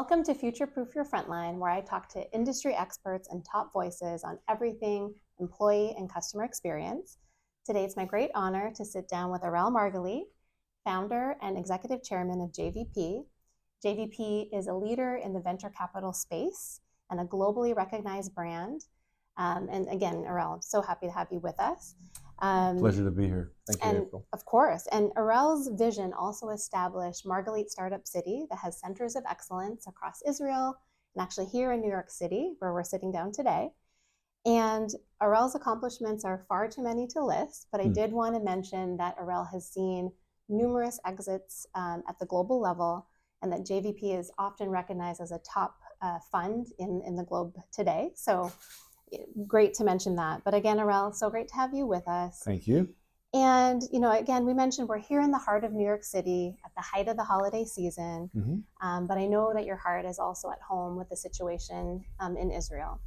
Welcome to Future Proof Your Frontline, where I talk to industry experts and top voices on everything employee and customer experience. Today, it's my great honor to sit down with Erel Margalit, founder and executive chairman of JVP. JVP is a leader in the venture capital space and a globally recognized brand. And again, Erel, I'm so happy to have you with us. Pleasure to be here. Thank you, April. Of course. And Erel's vision also established Margalit Startup City that has centers of excellence across Israel and actually here in New York City, where we're sitting down today. And Erel's accomplishments are far too many to list, but I did want to mention that Erel has seen numerous exits at the global level, and that JVP is often recognized as a top fund in the globe today. So great to mention that. But again, Erel, so great to have you with us. Thank you. And, again, we mentioned we're here in the heart of New York City at the height of the holiday season. But I know that your heart is also at home with the situation in Israel.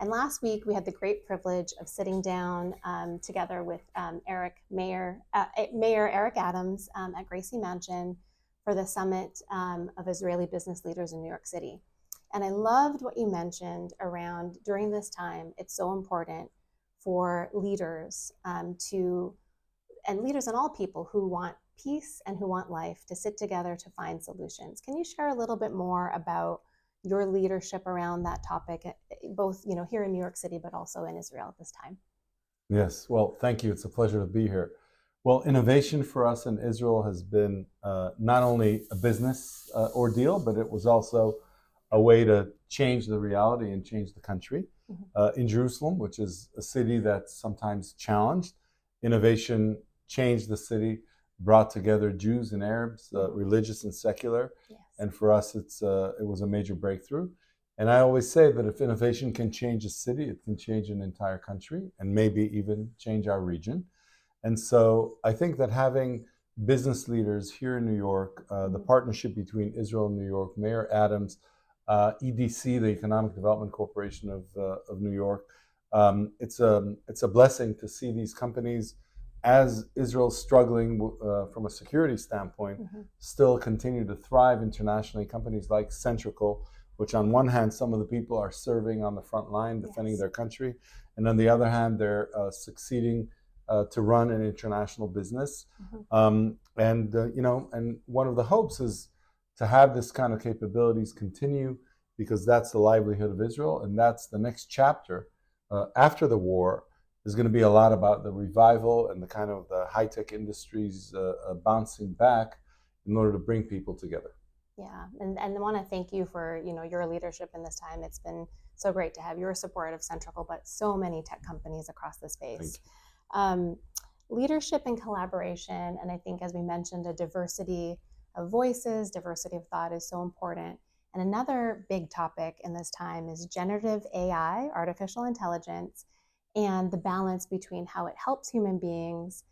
And last week, we had the great privilege of sitting down together with Mayor Eric Adams at Gracie Mansion for the Summit of Israeli Business Leaders in New York City. And I loved what you mentioned around during this time, it's so important for leaders leaders and all people who want peace and who want life to sit together to find solutions. Can you share a little bit more about your leadership around that topic, both here in New York City, but also in Israel at this time? Yes, well, thank you. It's a pleasure to be here. Well, innovation for us in Israel has been not only a business ordeal, but it was also a way to change the reality and change the country. In Jerusalem, which is a city that's sometimes challenged, innovation changed the city, brought together Jews and Arabs, religious and secular. Yes. And for us, it was a major breakthrough. And I always say that if innovation can change a city, it can change an entire country and maybe even change our region. And so I think that having business leaders here in New York, the partnership between Israel and New York, Mayor Adams, EDC, the Economic Development Corporation of New York. It's a blessing to see these companies, as Israel's struggling from a security standpoint, still continue to thrive internationally. Companies like Centrical, which on one hand, some of the people are serving on the front line, defending their country, and on the other hand, they're succeeding to run an international business. And one of the hopes is to have this kind of capabilities continue, because that's the livelihood of Israel, and that's the next chapter after the war is going to be a lot about the revival and the kind of the high-tech industries bouncing back in order to bring people together. Yeah, and I want to thank you for your leadership in this time. It's been so great to have your support of Centrical, but so many tech companies across the space. Leadership and collaboration, and I think, as we mentioned, a diversity of voices, diversity of thought is so important. And another big topic in this time is generative AI, artificial intelligence, and the balance between how it helps human beings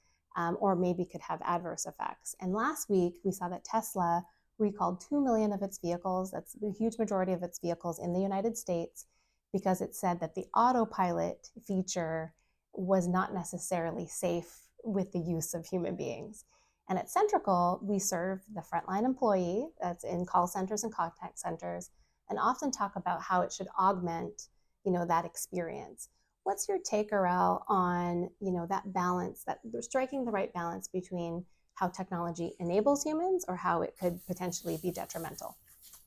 or maybe could have adverse effects. And last week, we saw that Tesla recalled 2 million of its vehicles. That's the huge majority of its vehicles in the United States, because it said that the Autopilot feature was not necessarily safe with the use of human beings. And at Centrical, we serve the frontline employee that's in call centers and contact centers, and often talk about how it should augment, that experience. What's your take, Erel, on, that balance, that they're striking the right balance between how technology enables humans or how it could potentially be detrimental?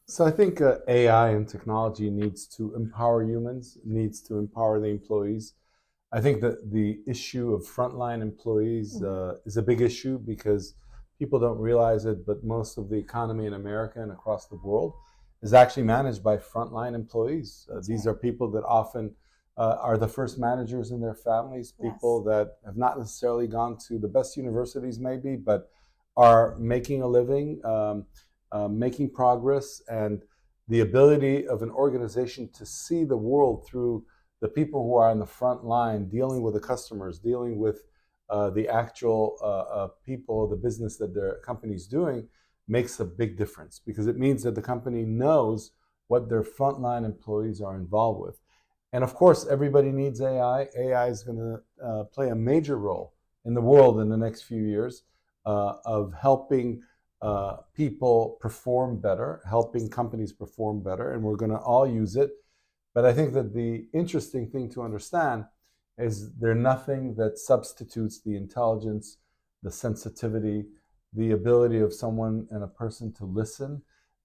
So I think AI and technology needs to empower humans, needs to empower the employees. I think that the issue of frontline employees is a big issue, because people don't realize it, but most of the economy in America and across the world is actually managed by frontline employees. These are people that often are the first managers in their families, people that have not necessarily gone to the best universities maybe, but are making a living, making progress, and the ability of an organization to see the world through the people who are on the front line, dealing with the customers, dealing with the actual people, the business that their company's doing, makes a big difference, because it means that the company knows what their frontline employees are involved with. And of course, everybody needs AI. AI is going to play a major role in the world in the next few years of helping people perform better, helping companies perform better, and we're going to all use it. But I think that the interesting thing to understand is there's nothing that substitutes the intelligence, the sensitivity, the ability of someone and a person to listen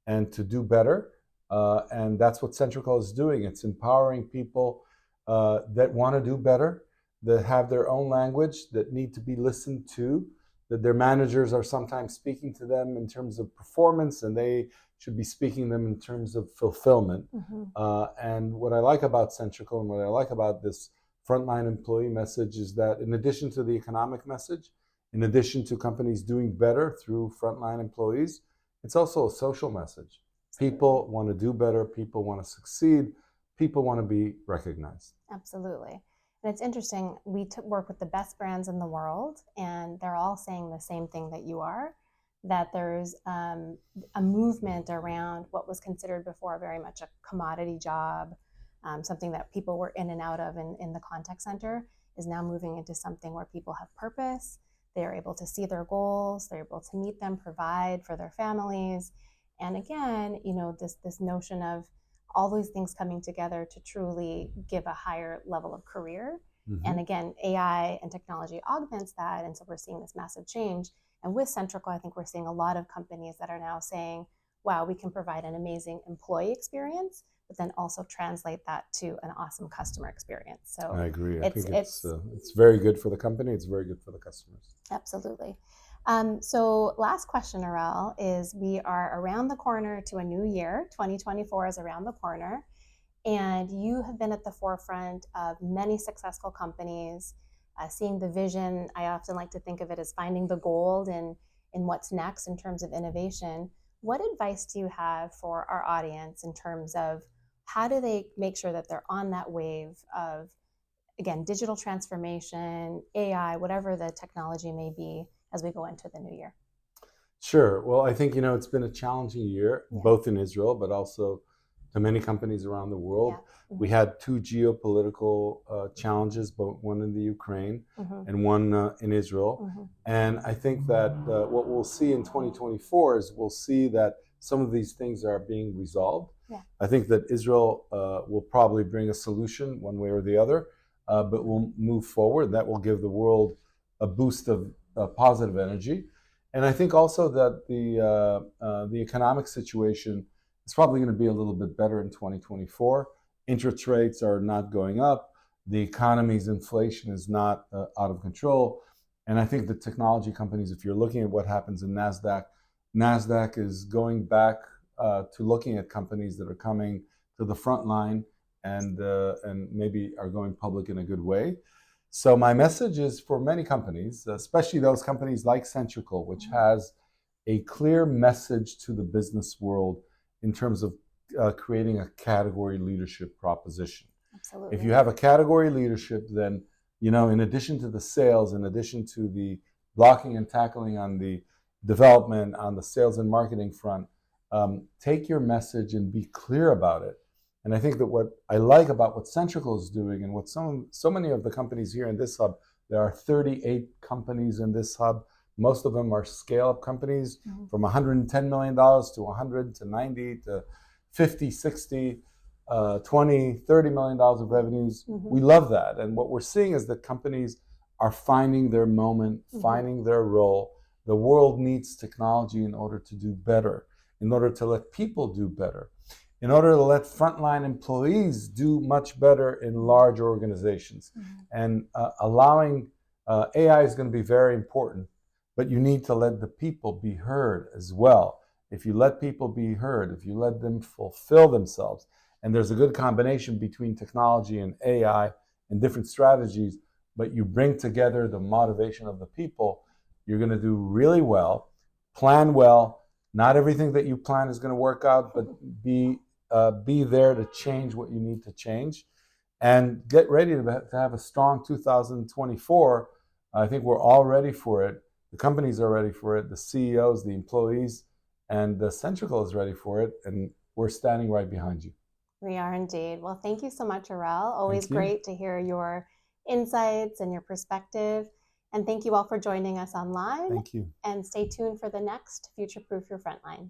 and to do better. And that's what Centrical is doing. It's empowering people that want to do better, that have their own language, that need to be listened to, that their managers are sometimes speaking to them in terms of performance, and they should be speaking them in terms of fulfillment. And what I like about Centrical and what I like about this frontline employee message is that in addition to the economic message, in addition to companies doing better through frontline employees, it's also a social message. People want to do better, people want to succeed, people want to be recognized. Absolutely. And it's interesting, we work with the best brands in the world, and they're all saying the same thing that you are, that there's a movement around what was considered before very much a commodity job, something that people were in and out of in the contact center, is now moving into something where people have purpose, they're able to see their goals, they're able to meet them, provide for their families. And again, this notion of all these things coming together to truly give a higher level of career. And again, AI and technology augments that. And so we're seeing this massive change. And with Centrical, I think we're seeing a lot of companies that are now saying, wow, we can provide an amazing employee experience, but then also translate that to an awesome customer experience. So I agree. I think it's very good for the company. It's very good for the customers. Absolutely. So last question, Erel, is we are around the corner to a new year. 2024 is around the corner. And you have been at the forefront of many successful companies, seeing the vision. I often like to think of it as finding the gold in what's next in terms of innovation. What advice do you have for our audience in terms of how do they make sure that they're on that wave of, again, digital transformation, AI, whatever the technology may be, as we go into the new year? Sure. Well, I think, it's been a challenging year, both in Israel, but also to many companies around the world. We had two geopolitical challenges, but one in the Ukraine and one in Israel. And I think that what we'll see in 2024 is we'll see that some of these things are being resolved. I think that Israel will probably bring a solution one way or the other, but we'll move forward. That will give the world a boost of positive energy. And I think also that the economic situation is probably going to be a little bit better in 2024. Interest rates are not going up. The economy's inflation is not out of control. And I think the technology companies, if you're looking at what happens in NASDAQ is going back to looking at companies that are coming to the front line and maybe are going public in a good way. So my message is for many companies, especially those companies like Centrical, which has a clear message to the business world in terms of creating a category leadership proposition. Absolutely. If you have a category leadership, then, in addition to the sales, in addition to the blocking and tackling on the development, on the sales and marketing front, take your message and be clear about it. And I think that what I like about what Centrical is doing and what so many of the companies here in this hub, there are 38 companies in this hub. Most of them are scale-up companies from $110 million to 100 to 90 to 50, 60, 20, $30 million of revenues. We love that. And what we're seeing is that companies are finding their moment, finding their role. The world needs technology in order to do better, in order to let people do better, in order to let frontline employees do much better in large organizations. And allowing AI is going to be very important, but you need to let the people be heard as well. If you let people be heard, if you let them fulfill themselves, and there's a good combination between technology and AI and different strategies, but you bring together the motivation of the people, you're going to do really well. Plan well. Not everything that you plan is going to work out, but be there to change what you need to change, and get ready to have a strong 2024. I think we're all ready for it. The companies are ready for it. The CEOs, the employees, and the Centrical is ready for it. And we're standing right behind you. We are indeed. Well, thank you so much, Erel. Always great to hear your insights and your perspective. And thank you all for joining us online. Thank you. And stay tuned for the next Future Proof Your Frontline.